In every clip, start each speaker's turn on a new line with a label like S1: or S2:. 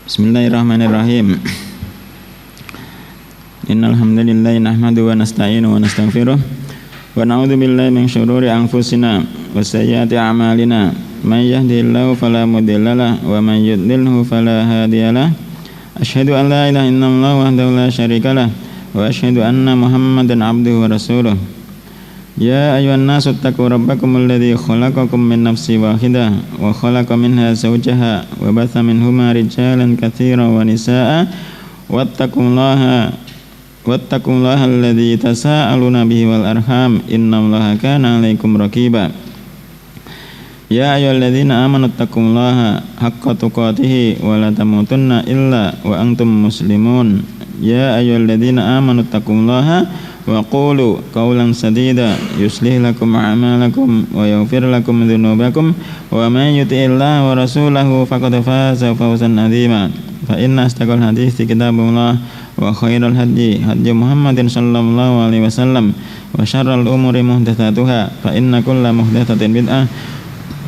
S1: Bismillahirrahmanirrahim. Innal hamdalillah nahmaduhu wa nasta'inuhu wa nastaghfiruh wa na'udzu billahi min syururi anfusina wa sayyiati a'malina. May yahdihillahu fala mudilla lahu wa may yudlilhu fala hadiyalah. Asyhadu an la ilaha illallah wahdahu la syarika lah wa asyhadu anna Muhammadan 'abduhu wa rasuluh. Ya ayyuhan nasu taqu rabbakumul ladzi khalaqakum min nafsin wahidah wa khalaqa minha zawjaha wa batha minhuma rijalan katsiran wa nisaa'a wattaqullaha alladzi tasaaluna bihi wal arham innallaha kana 'alaikum raqiba. Ya ayyuhalladzina amanu taqullaha haqqa tuqatih wa la tamutunna illa wa antum muslimun. Ya ayyuhalladzina amanu taqullaha wa qulu qawlan sadida yuslih lakum a'malakum wa yaghfir lakum dhunubakum wa may yuti'illaha wa rasulahu faqad faza fawzan 'azima. Fa inna astaqal hadithi kitabullah wa khairal hadi hadi Muhammadin sallallahu alaihi wasallam wa syarral umuri muhdatsatuha fa inna kulla muhdatsatin bid'ah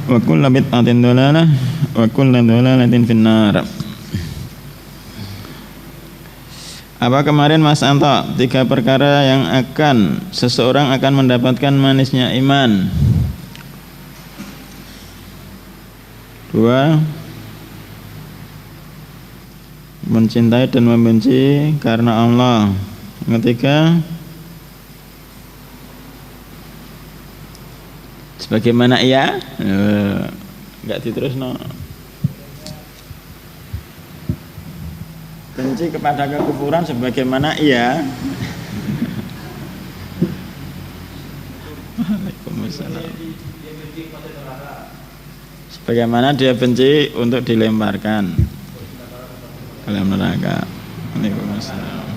S1: wa kulla bid'atin dhalalah wa kulla dhalalatin finnar. Apa kemarin Mas Anto 3 perkara yang akan seseorang akan mendapatkan manisnya iman? 2. Mencintai dan membenci karena Allah. Yang 3. Sebagaimana ia enggak diterusno. Benci kepada kekufuran sebagaimana ia. Waalaikumsalam. Sebagaimana dia benci untuk dilemparkan ke dalam neraka. Waalaikumsalam.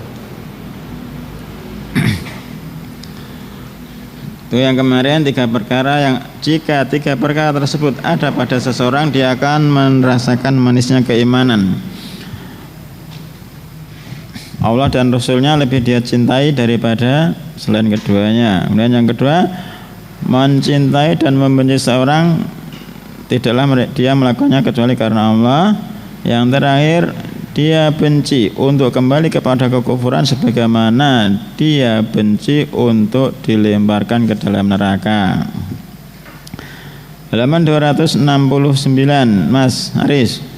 S1: Itu yang kemarin 3 perkara yang jika 3 perkara tersebut ada pada seseorang dia akan merasakan manisnya keimanan. Allah dan Rasulnya lebih dia cintai daripada selain keduanya. Kemudian yang kedua, mencintai dan membenci seorang tidaklah dia melakukannya kecuali karena Allah. Yang terakhir, dia benci untuk kembali kepada kekufuran sebagaimana dia benci untuk dilemparkan ke dalam neraka. Halaman 269, Mas Haris.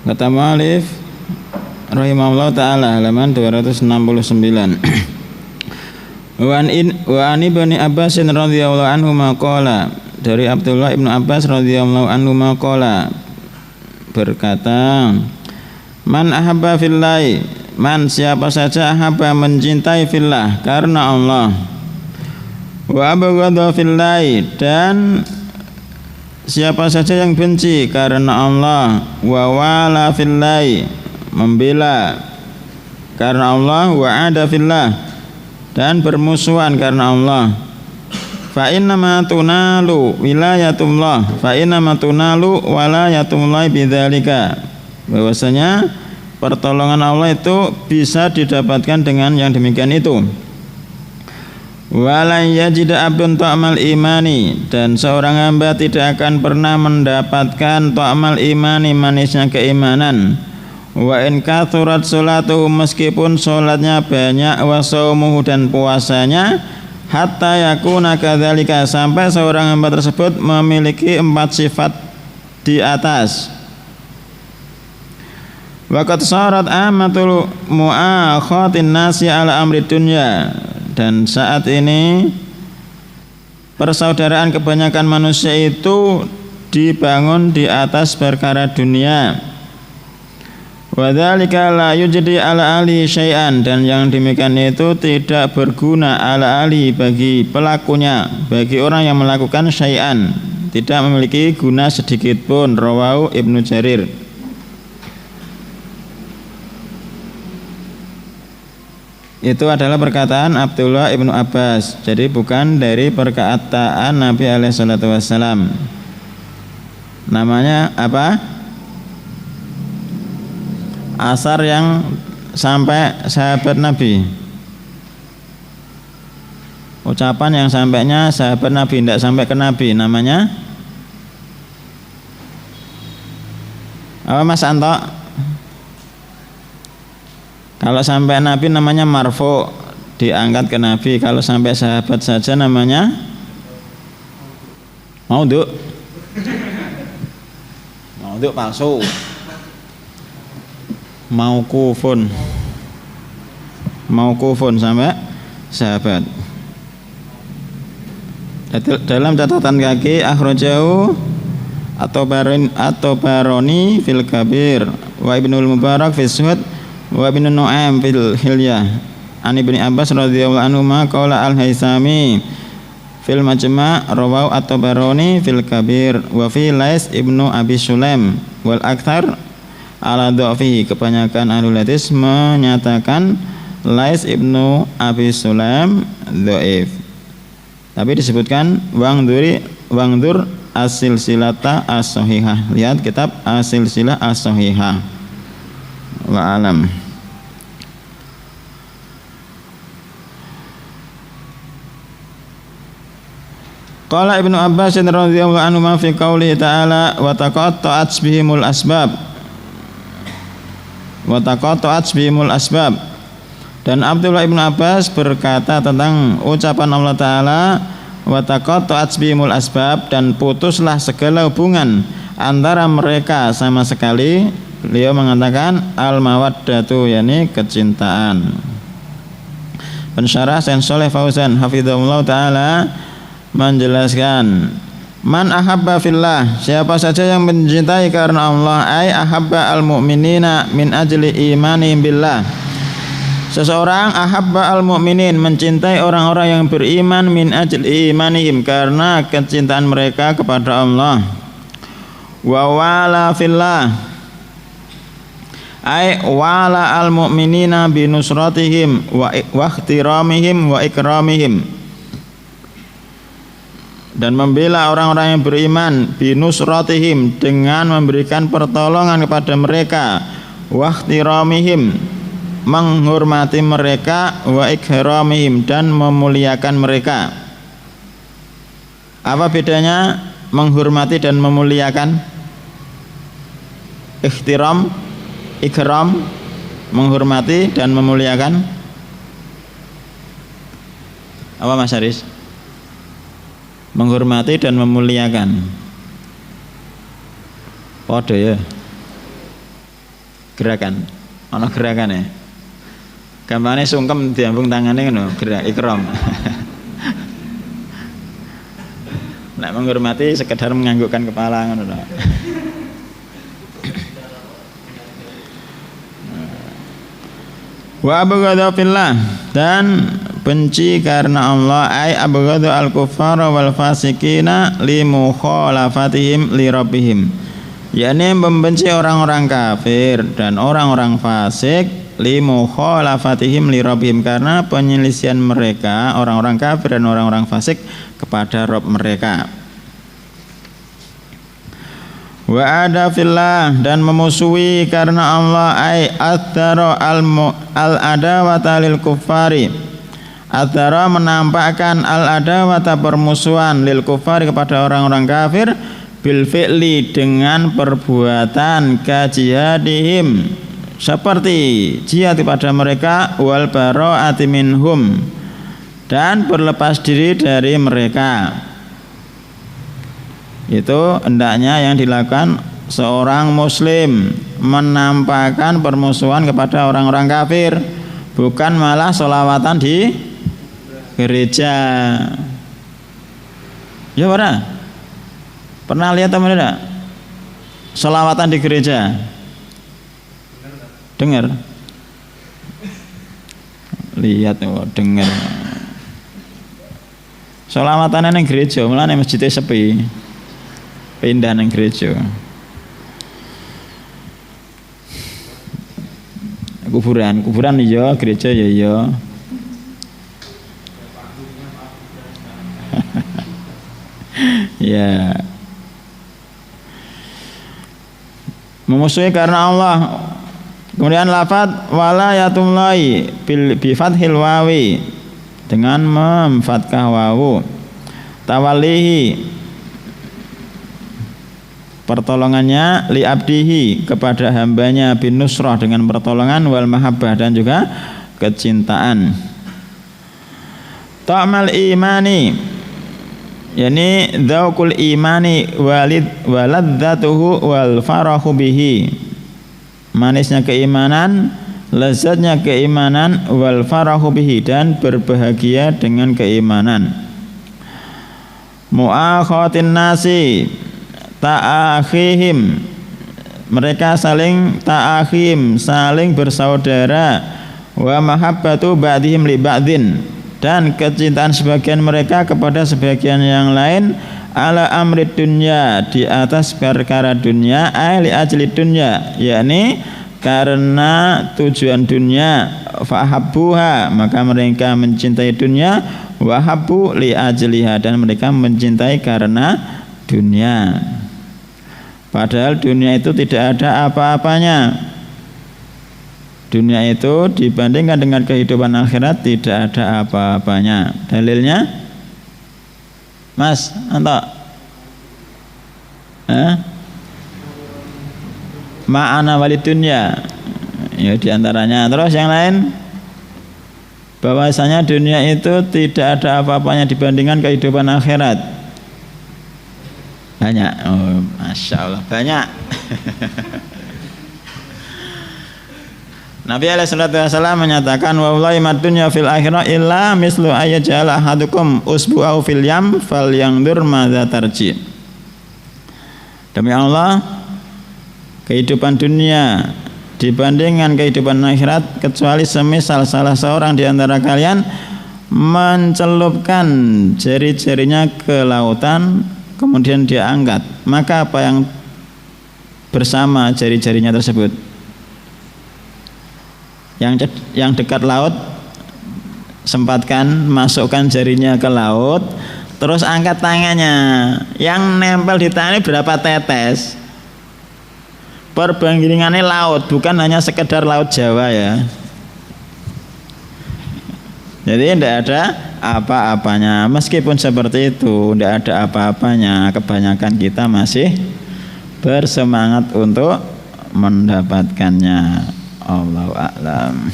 S1: Kata mu'alif rahimahullah ta'ala halaman 269. Wa an ibni Abbas radhiyallahu anhu maqala, dari Abdullah ibnu Abbas radhiyallahu anhu maqala, berkata, man ahabba fillahi, man siapa saja ahabba mencintai fillah karena Allah, wa abghadha fillahi dan siapa saja yang benci karena Allah, wa wala fillahi membela karena Allah, wa ada fillah dan bermusuhan karena Allah, fa innama tunalu wilayatullah, fa innama tunalu walayatullah bidzalika, bahwasanya pertolongan Allah itu bisa didapatkan dengan yang demikian itu. Wala yajida abdun ta'mal imani, dan seorang hamba tidak akan pernah mendapatkan ta'mal imani manisnya keimanan. Wa in kathurat sholatuhu, meskipun sholatnya banyak, wa shaumuhu dan puasanya, hatta yakuna kadzalika, sampai seorang hamba tersebut memiliki 4 sifat di atas. Wa qad sarat amatul mu'akhatin nasi ala amri dunya, dan saat ini persaudaraan kebanyakan manusia itu dibangun di atas perkara dunia. Wa dzalika la yujdi ala ali syai'an, dan yang demikian itu tidak berguna ala ali bagi pelakunya, bagi orang yang melakukan syai'an, tidak memiliki guna sedikit pun. Rawahu Ibnu Jarir. Itu adalah perkataan Abdullah ibnu Abbas, jadi bukan dari perkataan Nabi SAW. Namanya apa? Asar yang sampai sahabat Nabi, ucapan yang sampainya sahabat Nabi, tidak sampai ke Nabi. Namanya Apa Mas Anto? Kalau sampai Nabi namanya marfu, diangkat ke Nabi. Kalau sampai sahabat saja namanya maudhu. Maudhu palsu. Mauqufun sampai sahabat. Dalam catatan kaki akhrajahu At-Tabarani fil Kabir wa Ibnul Mubarak fil Suhud wa Ibnu Nu'aim fil Hilyah an Ibnu Abbas radhiyallahu anhu ma qala Al-Haitsami fil Majma' rawahu At-Tabarani fil Kabir wa fi Lais Ibnu Abi Sulaim wal aktsar ala dhafihi. Kebanyakan ahlul hadis menyatakan Lais Ibnu Abi Sulaim dhaif. Tapi disebutkan wangdur as-silsilata as-sahihah. Lihat kitab as-silsilah as-sahihah. Wa alam. Qala Ibnu Abbas radhiyallahu anhu ma fi qoulihi ta'ala wa taqatta'at bihimul asbab. Wa taqatta'at bihimul asbab. Dan Abdullah Ibnu Abbas berkata tentang ucapan Allah Ta'ala wa taqatta'at bihimul asbab, dan putuslah segala hubungan antara mereka sama sekali. Beliau mengatakan al-mawaddatu, yakni kecintaan. Pensyarah Syekh Shalih Fauzan hafizahullah taala menjelaskan, man ahabba fillah, siapa saja yang mencintai karena Allah, ay ahabba al-mu'minina min ajli imanihim billah. Seseorang ahabba al-mu'minin, mencintai orang-orang yang beriman, min ajli imanihim, karena kecintaan mereka kepada Allah. Wa wala fillah, ay wala al-mu'minina binusratihim wa ikhtiramihim wa ikramihim, dan membela orang-orang yang beriman, binusratihim, dengan memberikan pertolongan kepada mereka, wa ikhtiramihim, menghormati mereka, wa ikramihim, dan memuliakan mereka. Apa bedanya menghormati dan memuliakan? Ikhtiram, ikram, menghormati dan memuliakan. Apa Mas Haris? Menghormati dan memuliakan. Podo ya. Gerakan. Ana gerakan ya. Gampangane sungkem diambung tangane ngono, gerak ikram. Nek menghormati sekedar menganggukkan kepala ngono lho. Wa abghadha fillah, dan benci karena Allah, ay abghadha al-kuffara wal fasiqina li mukhalafatihim li rabbihim, yakni membenci orang-orang kafir dan orang-orang fasik, li mukhalafatihim li rabbihim, karena penyelisihan mereka orang-orang kafir dan orang-orang fasik kepada Rabb mereka. Wa ada fillah, dan memusuhi karena Allah, ay athara al-adawata lil kuffari, athara menampakkan al-adawata permusuhan, lil kuffari kepada orang-orang kafir, bil fi'li dengan perbuatan, kajihadihim seperti jihad kepada mereka, wal bara'ati minhum, dan berlepas diri dari mereka. Itu hendaknya yang dilakukan seorang muslim, menampakkan permusuhan kepada orang-orang kafir, bukan malah sholawatan di gereja. Ya pernah lihat teman tidak? Sholawatan di gereja. Dengar? Lihat, dengar. Sholawatan di gereja, malah di masjidnya sepi. Pindah nang gereja. Kuburan iya, gereja ya iya. Ya. Memusuhi karena Allah. Kemudian lafaz wala yatumlai bi fathil wawi, dengan memfathah wawu. Tawallihi, pertolongannya li abdihi kepada hambanya bin nusrah dengan pertolongan wal mahabbah dan juga kecintaan. Ta'mal imani yani dzauqul imani waladzatuhu wal farahu bihi, manisnya keimanan, lezatnya keimanan, wal farahu bihi dan berbahagia dengan keimanan. Mu'akhatin nasi ta'akhihim, mereka saling ta'akhim, saling bersaudara, wa mahabbatu ba'dihim li ba'din dan kecintaan sebagian mereka kepada sebagian yang lain, ala amri dunya di atas perkara dunia, li ajli dunya yakni karena tujuan dunia, fahabbuha maka mereka mencintai dunia, wahabbu li ajliha dan mereka mencintai karena dunia. Padahal dunia itu tidak ada apa-apanya. Dunia itu dibandingkan dengan kehidupan akhirat tidak ada apa-apanya. Dalilnya, Mas Anto, ma'ana walid dunya, ya diantaranya. Terus yang lain, bahwasanya dunia itu tidak ada apa-apanya dibandingkan kehidupan akhirat. Banyak, oh, masya Allah banyak. Nabi alaihissalam menyatakan, wallahi mad dunya fil akhirah illa mislu ayyajala ahadukum usbu'ahu fil yam falyangdur madza tarji. Demi Allah, kehidupan dunia dibandingkan kehidupan akhirat kecuali semisal salah seorang di antara kalian mencelupkan jari-jarinya ke lautan kemudian dia angkat, maka apa yang bersama jari-jarinya tersebut? Yang dekat laut sempatkan masukkan jarinya ke laut, terus angkat tangannya, yang nempel di tangan berapa tetes? Perbandingannya laut, bukan hanya sekedar laut Jawa ya. Jadi tidak ada apa-apanya. Meskipun seperti itu, tidak ada apa-apanya. Kebanyakan kita masih bersemangat untuk mendapatkannya. Allahu a'lam.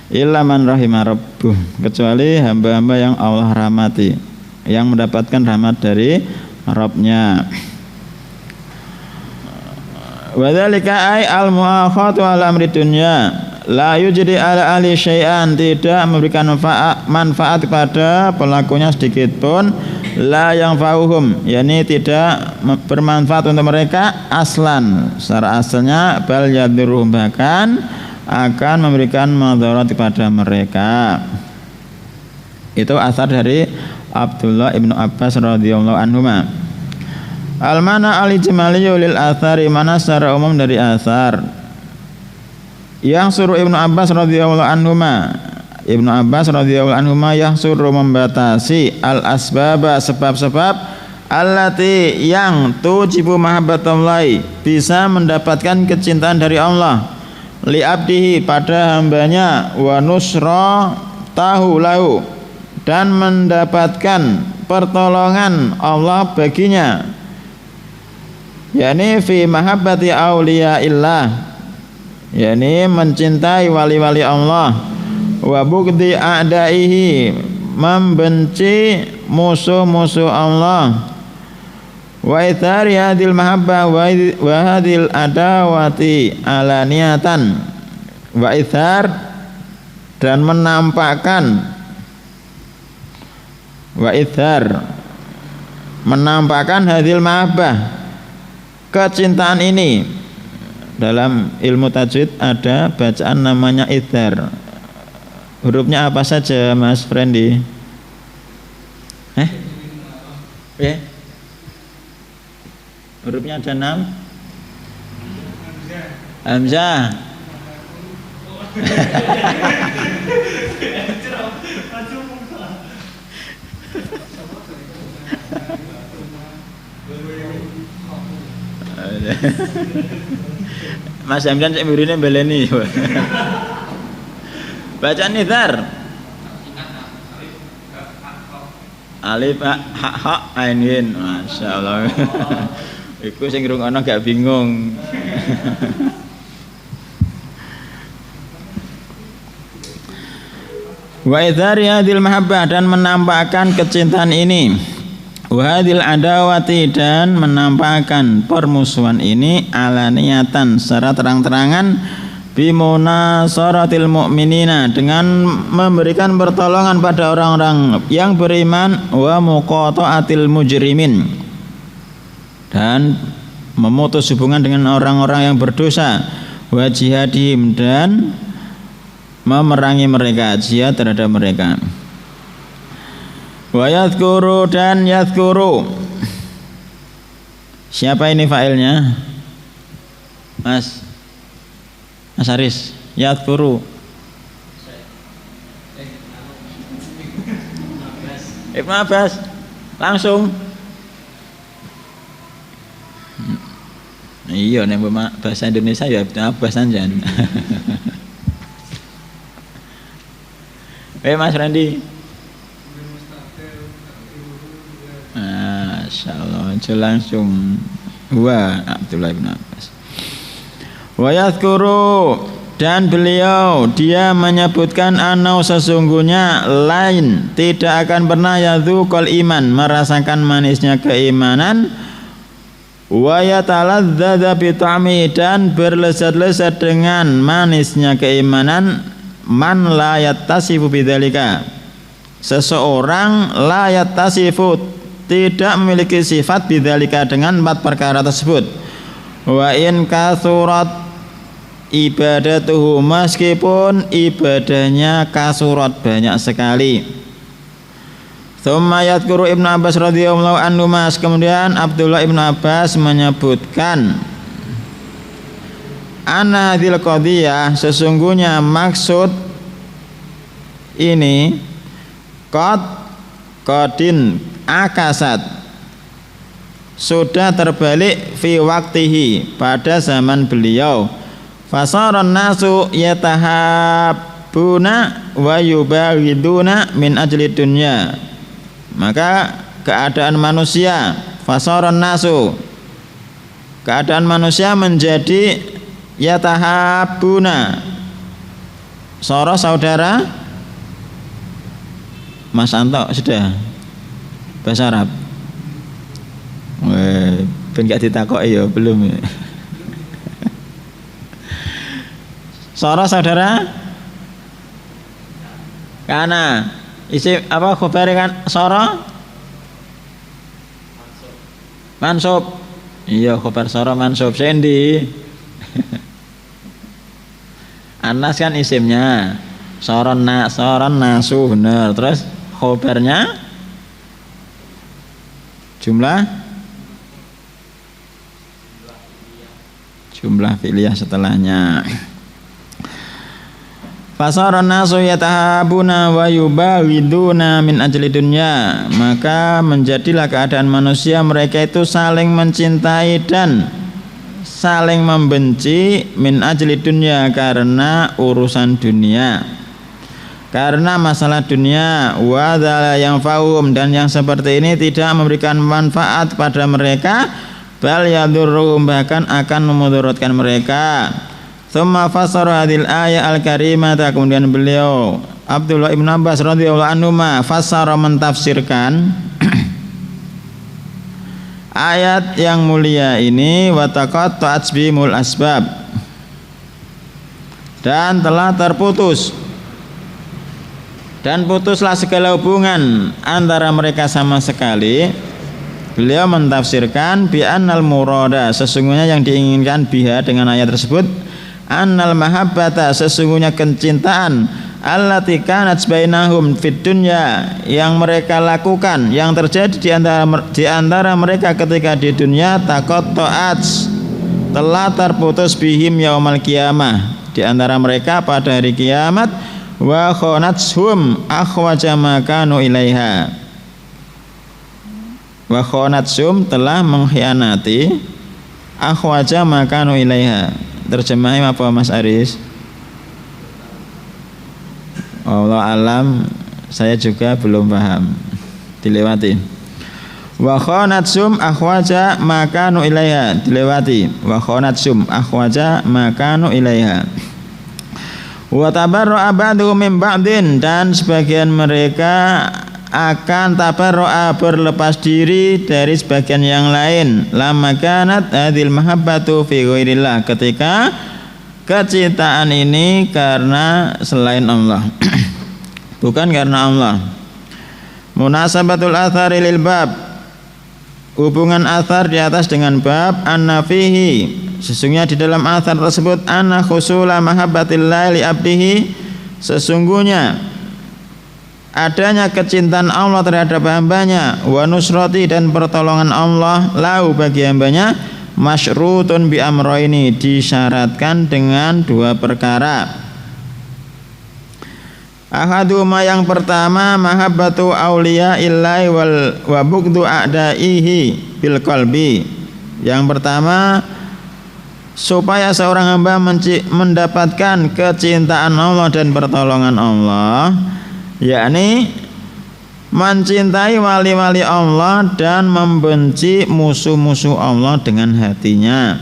S1: Illa man rahimah rabbuh, kecuali hamba-hamba yang Allah rahmati, yang mendapatkan rahmat dari Rabbnya. Wadzalika ay al-mu'akhatu ala amri dunya la yujri ala ahli syai'an, tidak memberikan manfaat kepada pelakunya sedikit pun, la yang fauhum yakni tidak bermanfaat untuk mereka aslan secara asalnya, bal yadurruhum bahkan akan memberikan madarat kepada mereka. Itu asar dari Abdullah ibnu Abbas radhiyallahu anhuma. Al-mana al-ijmaliyu lil athari, mana secara umum dari asar. Yang suruh Ibnu Abbas radhiyallahu anhuma, Ibnu Abbas radhiyallahu anhuma yang suruh membatasi al-asbaba, sebab-sebab allati yang tujibu mahabbatallahi, bisa mendapatkan kecintaan dari Allah, li abdihi pada hambanya, wa nusra tahu lahu dan mendapatkan pertolongan Allah baginya, yakni fi mahabbati auliyaillah, yakni mencintai wali-wali Allah, wa bugdi a'daihi membenci musuh-musuh Allah, wa ithari hadil mahabbah wa hadil adawati alaniyatan, wa ithar dan menampakkan, wa ithar menampakkan hadil mahabbah kecintaan ini. Dalam ilmu tajwid ada bacaan namanya ithar. Hurufnya apa saja Mas Frendi? Hurufnya ada 6. Hamzah. Mas Hamdan cek mirine beleni. Bacaan ithar. Alif ha ain yin. Masyaallah. Iku sing ngrungokno gak bingung. Wa idhari hadil mahabbah, dan menampakkan kecintaan ini, wa hadil adawati, dan menampakkan permusuhan ini, ala niatan secara terang-terangan, bimunasaratil mu'minina, dengan memberikan pertolongan pada orang-orang yang beriman, wa muqata'atil mujrimin, dan memutus hubungan dengan orang-orang yang berdosa, wa jihadihim, dan memerangi mereka, jihad terhadap mereka. Wa yadhkuru, dan yadhkuru, siapa ini fa'ilnya? Mas Aris, yadhkuru Ibnu Abbas, langsung. Iya, nek bahasa Indonesia ya Ibnu Abbas anjan. Mas Randy. Masyaallah, langsung. Wa Abdullah bin Abbas. Wa yadhkuru, dan beliau dia menyebutkan anau sesungguhnya lain tidak akan pernah yadzuqal iman, merasakan manisnya keimanan, wa yataladzadza bi ta'mi, dan berlezat-lezat dengan manisnya keimanan, man la yattasifu bidzalika, seseorang la yattasifu, tidak memiliki sifat bidzalika, dengan 4 perkara tersebut. Wa in kasurat ibadatuhu, meskipun ibadahnya kasurat, banyak sekali. Tsumma yadhkuru Ibnu Abbas radhiyallahu anhu, kemudian Abdullah Ibnu Abbas menyebutkan anna hadhil qadhiyah, sesungguhnya maksud ini qadin akasat, sudah terbalik fi waktihi, pada zaman beliau, fasaran nasu yatahabbuna wa yubaghiduna min ajli dunya, maka keadaan manusia, fasaran nasu, keadaan manusia menjadi yatahabuna, soro saudara. Mas Anto sudah bahasa Arab? Ben gak ditakoki ya, belum ya. Soro saudara kana isi apa khabar kan soro mansub. Iya, khabar soro mansub sendi. Anas kan isimnya, soron nasu, bener. Terus khobarnya jumlah fi'liyah setelahnya. Fasaron nasu yatahabuna wa yubaghiduna min ajli dunya, maka menjadilah keadaan manusia mereka itu saling mencintai dan saling membenci min ajli dunya, karena urusan dunia, karena masalah dunia. Wa dzala yang fahum, dan yang seperti ini tidak memberikan manfaat pada mereka, bal yadurruhum, bahkan akan memudaratkan mereka. Tsumma fassara hadhil ayat al-karimah, kemudian beliau Abdullah Ibn Abbas radhiyallahu anhu fassara, mentafsirkan ayat yang mulia ini, wa taqatta'at bihimul asbab, dan telah terputus dan putuslah segala hubungan antara mereka sama sekali. Beliau mentafsirkan bi annal murada, sesungguhnya yang diinginkan biha, dengan ayat tersebut, annal mahabbata, sesungguhnya kecintaan, allati kanat bainahum fid dunya, yang mereka lakukan, yang terjadi di antara mereka ketika di dunia, taqatta'at, telah terputus bihim yaumal qiyamah, di antara mereka pada hari kiamat, wa khanathum akhwaja ma kanu ilaiha, wa khanathum, telah mengkhianati, akhwaja ma kanu ilaiha. Terjemahnya apa Mas Aris? Allah alam, saya juga belum paham. dilewati. Wa khanat sum akhwaja makanu ilaiha, dilewati. Wa khanat sum akhwaja makanu ilaiha. Wa tabarra'a ba'dhum min ba'din, dan sebagian mereka akan tabarra'a berlepas diri dari sebagian yang lain. Lamma kanat hadhil mahabbatu fi ghairillah, ketika kecintaan ini karena selain Allah bukan karena Allah. Munasabatul athari lil bab, hubungan athar di atas dengan bab. Anna fihi, sesungguhnya di dalam athar tersebut, anna khusula mahabbatillahi li abdihi, sesungguhnya adanya kecintaan Allah terhadap hambanya, wa nusrati, dan pertolongan Allah lahu bagi hambanya, masyrutun bi amroini, disyaratkan dengan dua perkara. Ahaduma, yang pertama, mahabbatu auliya illahi wa bugdu a'daihi bil qalbi. Yang pertama, supaya seorang hamba mendapatkan kecintaan Allah dan pertolongan Allah, yakni mencintai wali-wali Allah dan membenci musuh-musuh Allah dengan hatinya.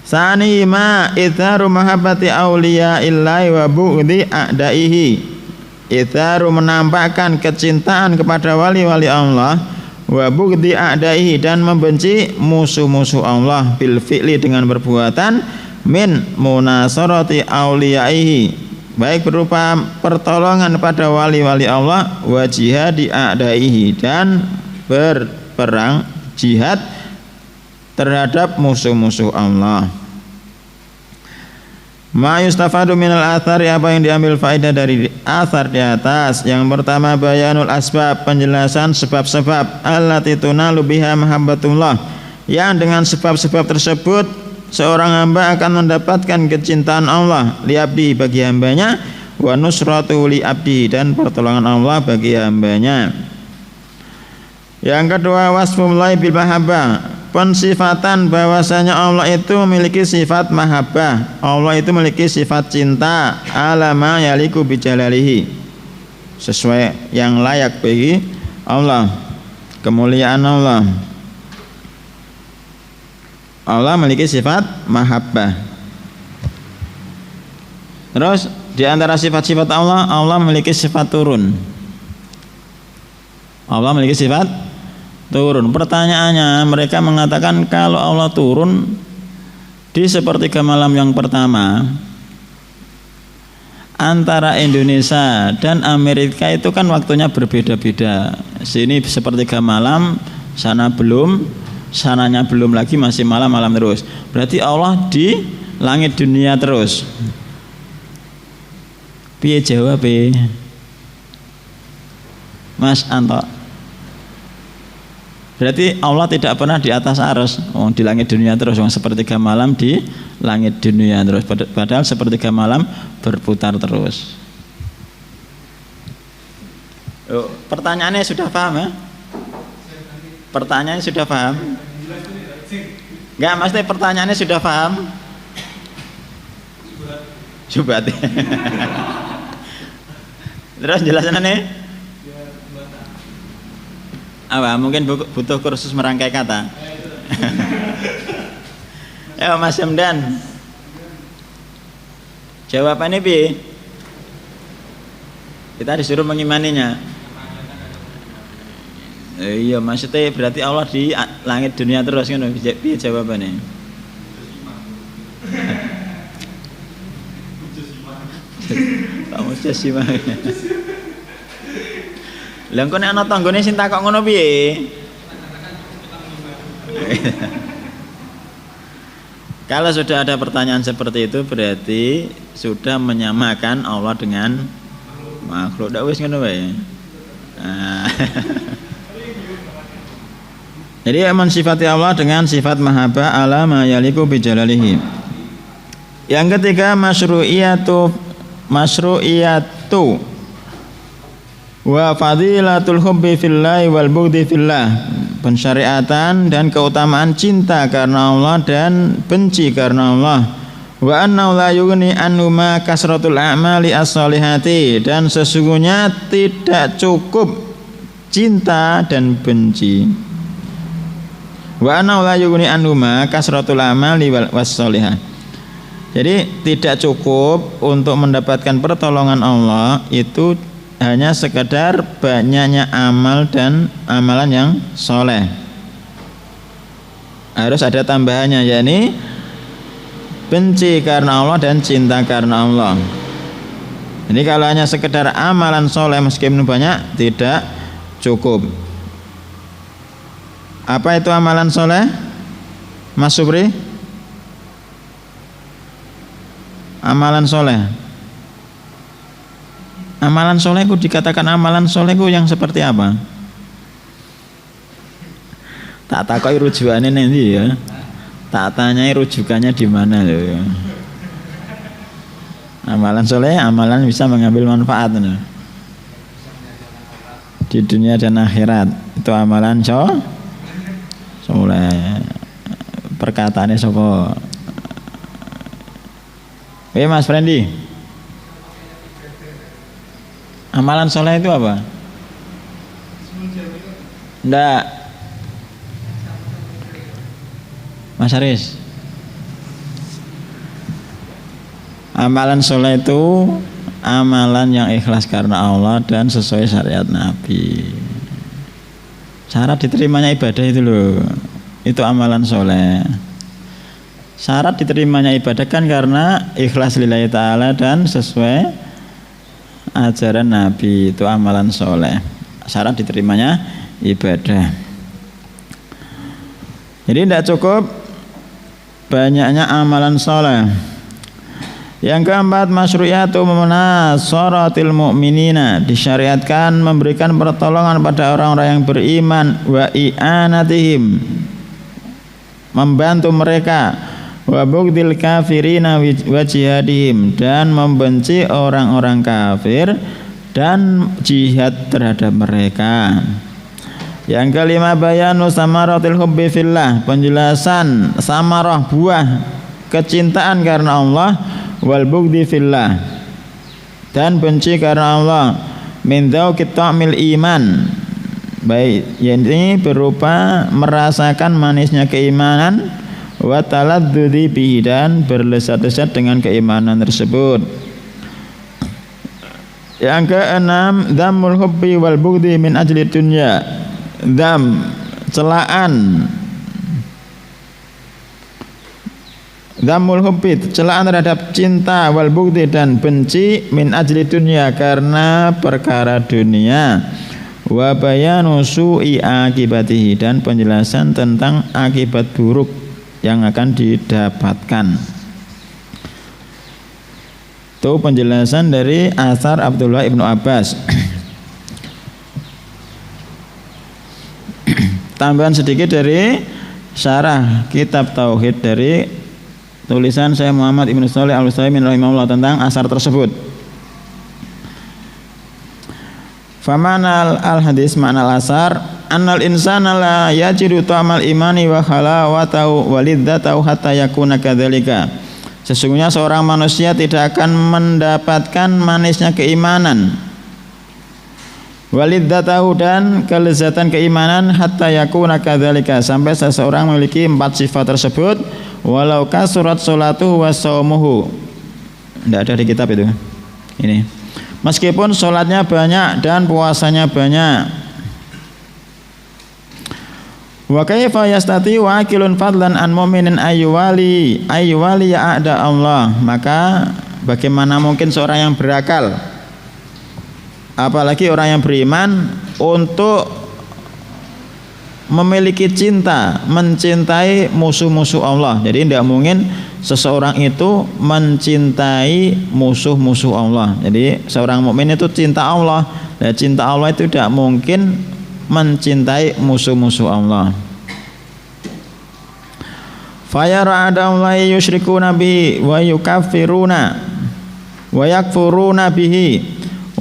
S1: Sani ma itharu mahabbati awliya illahi wa bu'di a'daihi, itharu menampakkan kecintaan kepada wali-wali Allah, wa bu'di a'daihi, dan membenci musuh-musuh Allah, bil fi'li, dengan perbuatan, min munasarati awliyaihi, baik berupa pertolongan pada wali-wali Allah, wa jihadi a'daihi, dan berperang jihad terhadap musuh-musuh Allah. Ma yustafadu minal athari, apa yang diambil faedah dari athar di atas. Yang pertama, bayanul asbab, penjelasan sebab-sebab, allati tunalu biha mahabbatullah, yang dengan sebab-sebab tersebut seorang hamba akan mendapatkan kecintaan Allah, li abdi, bagi hambanya, wa nusratu li abdi, dan pertolongan Allah bagi hambanya. Yang kedua, wasfullahi bil mahabbah, pensifatan bahwasanya Allah itu memiliki sifat mahabbah, Allah itu memiliki sifat cinta, alama yaliku bijalalihi, sesuai yang layak bagi Allah, kemuliaan Allah. Allah memiliki sifat mahabbah. Terus di antara sifat-sifat Allah, Allah memiliki sifat turun. Allah memiliki sifat turun. Pertanyaannya, mereka mengatakan kalau Allah turun di sepertiga malam yang pertama, antara Indonesia dan Amerika itu kan waktunya berbeda-beda. Sini sepertiga malam, sana belum, sananya belum lagi, masih malam-malam terus. Berarti Allah di langit dunia terus. Piye jawab Mas Anto? Berarti Allah tidak pernah di atas arsy, di langit dunia terus, sepertiga malam di langit dunia terus, padahal sepertiga malam berputar terus. Pertanyaannya sudah paham ya? Pertanyaannya sudah paham? Enggak, maksudnya pertanyaannya sudah paham? Coba terus jelasannya apa? Mungkin butuh kursus merangkai kata. Ayo Mas Hamdan, jawabannya bi? Kita disuruh mengimaninya. Iya, maksudnya berarti Allah di langit dunia terus kan? Bi jawabannya? Kamu jasima. Lah engko nek ana tanggane sing takok ngono piye? Kalau sudah ada pertanyaan seperti itu berarti sudah menyamakan Allah dengan makhluk. Ndak wis ngono wae. Jadi mensifati Allah dengan sifat mahabbah ala ma yaliku bi jalalihi. Yang ketiga, masyru'iyatu wa fadilatul hubbi fillahi wal bughdi fillah, pensyariatan dan keutamaan cinta karena Allah dan benci karena Allah. Wa annahu la yughni anhu ma kasratul a'mali as-solihati, dan sesungguhnya tidak cukup cinta dan benci. Wa ana la yughni anhuma kasratul amali was sholihah. Jadi tidak cukup untuk mendapatkan pertolongan Allah itu hanya sekedar banyaknya amal dan amalan yang soleh. Harus ada tambahannya, yakni benci karena Allah dan cinta karena Allah. Jadi kalau hanya sekedar amalan soleh meskipun banyak tidak cukup. Apa itu amalan soleh, Mas Subri? Amalan soleh. Amalan solehku dikatakan amalan solehku yang seperti apa? Tak takoi rujukannya nanti ya. Tak tanyai rujukannya di mana loh ya. Amalan soleh, amalan bisa mengambil manfaat loh. Di dunia dan akhirat. Itu amalan soleh. Perkataannya sopo. Mas Frendi. Amalan soleh itu apa? Nggak. Mas Haris. Amalan soleh itu amalan yang ikhlas karena Allah dan sesuai syariat Nabi. Syarat diterimanya ibadah itu loh. Itu amalan soleh. Syarat diterimanya ibadah kan karena ikhlas lillahi ta'ala dan sesuai ajaran Nabi. Itu amalan soleh. Syarat diterimanya ibadah. Jadi tidak cukup banyaknya amalan soleh. Yang keempat, masyru'iyatu munasaratil mu'minina, disyariatkan memberikan pertolongan pada orang-orang yang beriman, wa i'anatihim, membantu mereka, wa bughdil kafirina wa jihadihim, dan membenci orang-orang kafir dan jihad terhadap mereka. Yang kelima, bayanu samaratil hubbi fillah, penjelasan samarah buah kecintaan karena Allah, wal bughdhi fillah, dan benci karena Allah, min dzauqit ta'mil iman, baik ini berupa merasakan manisnya keimanan, wa taladdudzi bihi, dan berlesat-lesat dengan keimanan tersebut. Yang keenam, dhammul hubbi wal bughdhi min ajli dunya, dham celaan, dhammul hubbi celaan terhadap cinta, wal bughdhi dan benci, min ajli dunya karena perkara dunia, wa bayanu su'i akibatihi, dan penjelasan tentang akibat buruk yang akan didapatkan. Itu penjelasan dari asar Abdullah ibnu Abbas. Tambahan sedikit dari syarah kitab Tauhid dari tulisan Syekh Muhammad Ibnu Shalih Al-Utsaimin rahimahullah tentang asar tersebut. Famanal al-hadis, makna al-asar, annal insana la yajidu ta'mal imani wa halawatahu walidzatahu hatta yakuna kadzalika. Sesungguhnya seorang manusia tidak akan mendapatkan manisnya keimanan, walidzatahu, dan kelezatan keimanan, hatta yakuna kadzalika, sampai seseorang memiliki 4 sifat tersebut, walau kasurat sholatuhu wa shaumuhu. Tidak ada di kitab itu. Ini. Meskipun sholatnya banyak dan puasanya banyak. Wa kaifa yastati waqilun fadlan an mu'minin ayyuwali ya a'da Allah. Maka bagaimana mungkin seorang yang berakal, apalagi orang yang beriman, untuk memiliki cinta, mencintai musuh-musuh Allah. Jadi tidak mungkin seseorang itu mencintai musuh-musuh Allah. Jadi seorang mukmin itu cinta Allah. Dan cinta Allah itu tidak mungkin mencintai musuh-musuh Allah. Fayara adallahi yusyrikuna bihi wa yukaffiruna wa yakfuruna bihi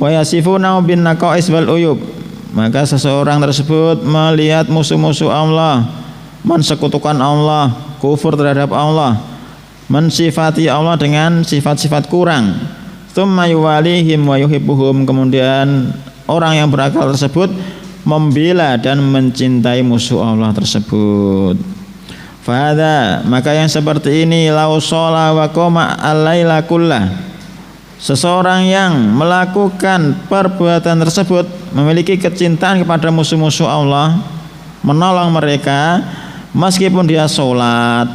S1: wa yasifuna bin naqais wal uyub. Maka seseorang tersebut melihat musuh-musuh Allah, mensekutukan Allah, kufur terhadap Allah, mensifati Allah dengan sifat-sifat kurang. Tsumma yuwalihim wa yuhibbuhum, kemudian orang yang berakal tersebut membela dan mencintai musuh Allah tersebut. Fahada, maka yang seperti ini lau shola wa qoma al-laila kullah, seseorang yang melakukan perbuatan tersebut memiliki kecintaan kepada musuh-musuh Allah, menolong mereka meskipun dia sholat,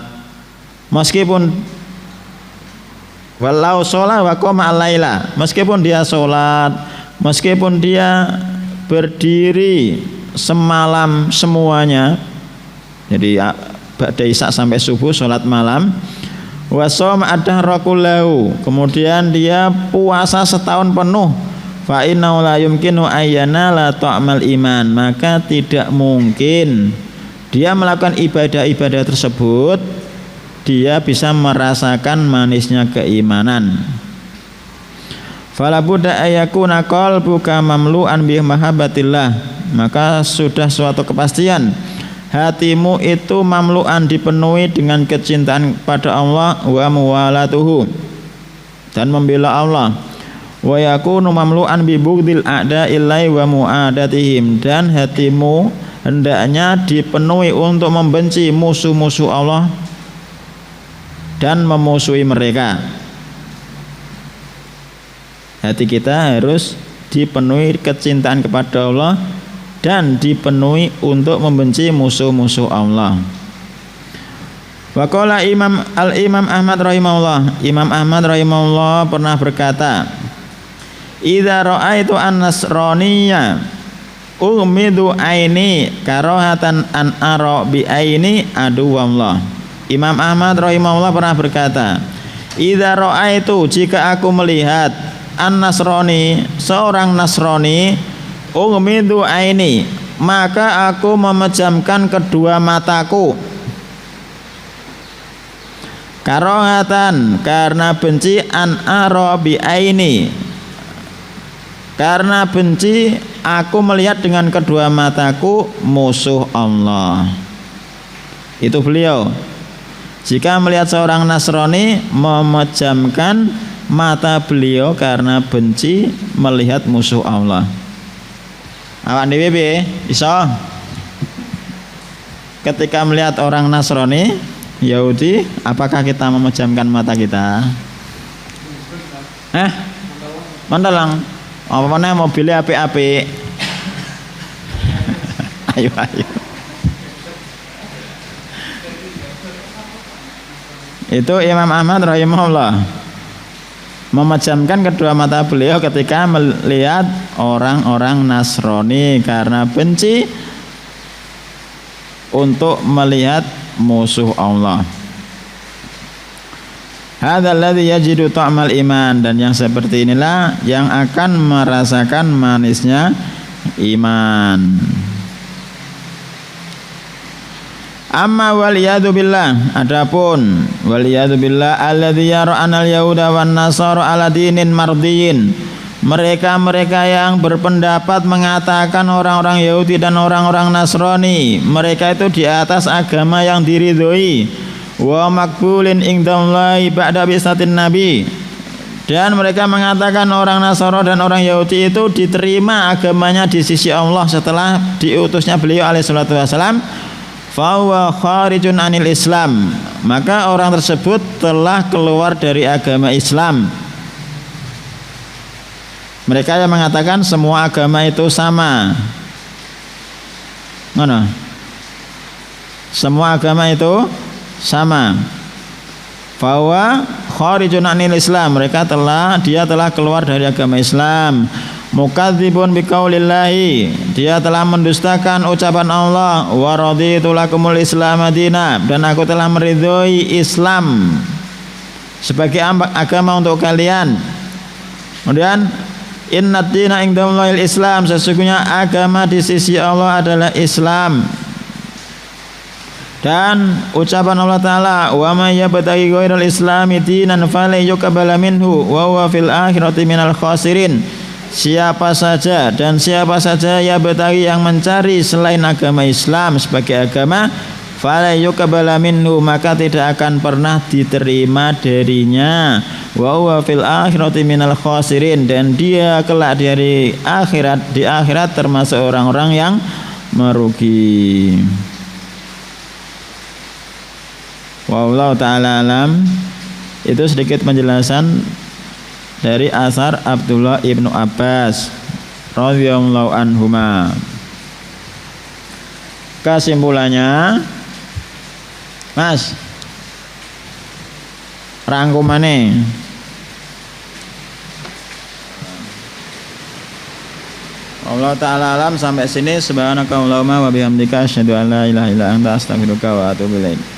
S1: meskipun walau sholat wa qoma al-laila, meskipun dia sholat, meskipun dia berdiri semalam semuanya, jadi ba'da isya sampai subuh sholat malam, wasom ad-dahra kullahu, kemudian dia puasa setahun penuh, fa innahu la yumkinu ayyana la ta'mal iman, maka tidak mungkin dia melakukan ibadah-ibadah tersebut dia bisa merasakan manisnya keimanan. Fala budda ayakuna qalbuka mamlu'an bi mahabbatillah, maka sudah suatu kepastian hatimu itu mamlu'an, dipenuhi dengan kecintaan pada Allah, wa muwalatuhu, dan membela Allah, wa yakunu mamlu'an bi bughdil a'da'illahi wa mu'adatihim, dan hatimu hendaknya dipenuhi untuk membenci musuh-musuh Allah dan memusuhi mereka. Hati kita harus dipenuhi kecintaan kepada Allah dan dipenuhi untuk membenci musuh-musuh Allah. Wa qala Imam Ahmad rahimahullah, Imam Ahmad rahimahullah pernah berkata, idza ra'aitu an-nasraniyya ughmidu aini karahatan an ara bi aini aduwallah. Imam Ahmad rahimahullah pernah berkata, idza ra'aitu, jika aku melihat an-nasrani, seorang Nasrani, ughmidu aini, maka aku memejamkan kedua mataku, karohatan, karena benci, an ara bi aini, karena benci aku melihat dengan kedua mataku musuh Allah. Itu beliau, jika melihat seorang Nasrani memejamkan mata beliau karena benci melihat musuh Allah. Awak dhewe iso ketika melihat orang Nasrani, Yahudi, apakah kita memejamkan mata kita? Mandalang apa mana mobilnya apik-apik. Ayo. Itu Imam Ahmad rahimahullah memejamkan kedua mata beliau ketika melihat orang-orang Nasrani karena benci untuk melihat musuh Allah. Hadzal ladzi yajidu ta'mal iman, dan yang seperti inilah yang akan merasakan manisnya iman. Amma waliyadu billah, adapun waliyadu billah alladzi yara'anal yahuda wan nasara ala dinin mardiyin, mereka yang berpendapat mengatakan orang-orang Yahudi dan orang-orang Nasrani mereka itu di atas agama yang diridhoi, wa maqbulin indallahi ba'da bisatin nabi, dan mereka mengatakan orang Nasara dan orang Yahudi itu diterima agamanya di sisi Allah setelah diutusnya beliau alaihi salatu wasalam, fa huwa kharijun anil Islam, maka orang tersebut telah keluar dari agama Islam. Mereka yang mengatakan semua agama itu sama. Mana? Semua agama itu sama. Fa huwa kharijun anil Islam, dia telah keluar dari agama Islam. Mukadzibun biqaulillahi, dia telah mendustakan ucapan Allah, wa raditu lakumul Islam madina, dan aku telah meridhoi Islam sebagai agama untuk kalian. Kemudian innad dina indallahil Islam, sesungguhnya agama di sisi Allah adalah Islam. Dan ucapan Allah Ta'ala, wa may yabtaghi ghairal islami dinan falan yuqbala minhu wa huwa fil akhirati minal khasirin. Siapa saja ya bertagi yang mencari selain agama Islam sebagai agama, fala yuqbala minhu, maka tidak akan pernah diterima darinya. Wa huwa fil akhirati minal khasirin, dan dia kelak di akhirat termasuk orang-orang yang merugi. Wallahu ta'ala alam. Itu sedikit penjelasan dari asar Abdullah ibnu Abbas radhiyallahu anhuma. Kesimpulannya, Mas, rangkumannya, Allah ta'ala alam. Sampai sini, subhanakallahumma wa bihamdika asyhadu an la ilaha illa anta astaghfiruka wa atubu ilaik.